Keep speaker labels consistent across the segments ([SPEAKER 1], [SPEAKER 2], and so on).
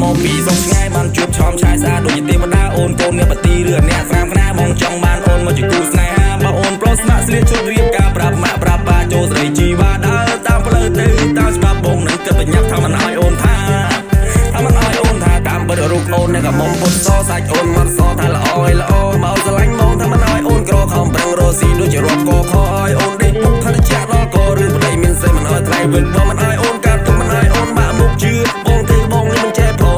[SPEAKER 1] មកពីសុខឆ្ងាយបានជួបឆោមឆាយស្អាតដូចជាទេវតាអូនកូនអ្នកបទីឬអ្នកស្រាមខ្នាបងចង់បានអូនមកជាគូស្នេហាបើអូនប្រុសស្នាក់ស្លៀកឈុតរៀបការប្រាប់ម៉ាក់ប្រាប់ប៉ាចូលស្រីជីវ៉ាដើរតាមផ្លូវទៅតាមច្បាប់បងនឹងគិតប្រញាប់ថាមិនឲ្យអូនថាតាមបិទរូបអូនអ្នកក៏មកពុតសសាច់អូនមកសថាល្អឲ្យល្អមកស្រឡាញ់បងថាមិនឲ្យអូនក្រខំប្រឹងរស់ស៊ីដូចជារាប់កខឲ្យអូនដេកពុកថាជាដល់ករឿងប្តីមានសេមិនឲ្យថ្លៃវិញបងមិនឲ្យអូនកាត់ទុំមិនឲ្យអូនបាក់មុខជឿបងទេបងនេះមិនចេះផោ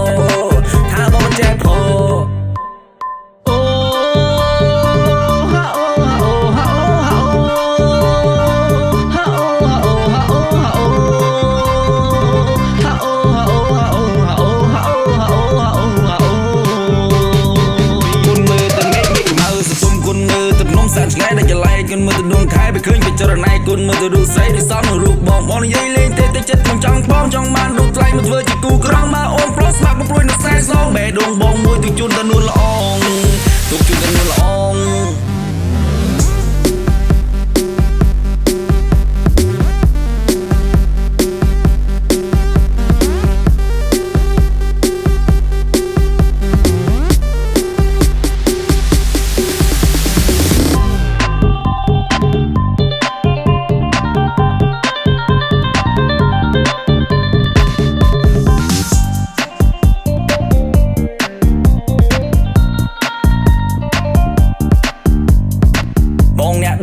[SPEAKER 1] ថាបងមិនចេះផោឆ្ងាយដែលចលែកគុណមើលទៅដួងខែไปឃើញពិចារណាគុណមើលទៅរូបស្រីដែលសំរូបបងនិយាយលេងទេចិត្តខ្ញុំចង់បងចង់បានរូបថ្លៃមកធ្វើជាគូក្រងមកអូនប្រុសស្មាក់មកព្រួយនឹងខ្សែសងបេះដូងបងមួយទុកជូនទៅនួនល្អងទុកជូនទៅនួនល្អង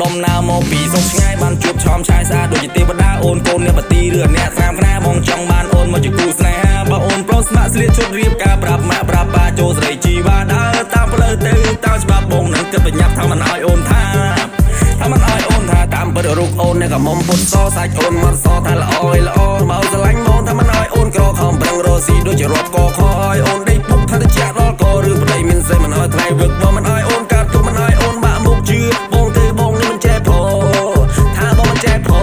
[SPEAKER 1] ដុំណាមកពីសុខឆ្ងាយបានជួបឆោមឆាយស្អាតដូចជាទេវតាអូនកូនអ្នកបទីឬអ្នកស្រាមខ្នាបងចង់បានអូនមកជាគូស្នេហាបើអូនប្រុសស្នាក់ស្លៀកឈុតរៀបការប្រាប់ម៉ាក់ប្រាប់ប៉ាចូលស្រីជីវ៉ាដើរតាមផ្លូវទៅតាមច្បាប់បងនឹងគិតប្រញាប់ថាមិនឲ្យអូនថាតាមបិទរូបអូនអ្នកក៏មកពុតសសាច់អូនមកសថាល្អឲ្យល្អមកស្រឡាញ់បងថាមិនឲ្យអូនក្រខំប្រឹងរស់ស៊ីដូចជារាប់កខឲ្យអូនដេកពុកថាជាដល់ករឿងប្តីមានសេមិនឲ្យថ្លៃវឹកបងមិនឲ្យអូនកាត់ទុំមិនឲ្យអូនបាក់មុខជឿបងទេបងនេះមិនចេះផោថាបងមិនចេះផោ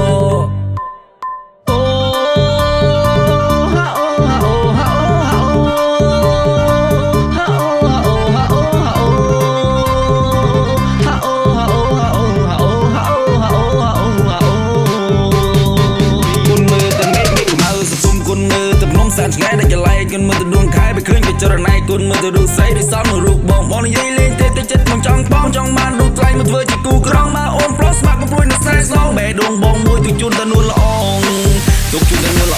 [SPEAKER 1] ឆ្ងាយដែលចលែកគុណមើលទៅដួងខែไปឃើញពិចារណាគុណមើលទៅរូបស្រីដែលសំរូបបងនិយាយលេងទេចិត្តខ្ញុំចង់បងចង់បានរូបថ្លៃមកធ្វើជាគូក្រងមកអូនប្រុសស្មាក់មកព្រួយនឹងខ្សែសងបេះដូងបងមួយទុកជូនទៅនួនល្អងទុកជូនទៅនួនល្អ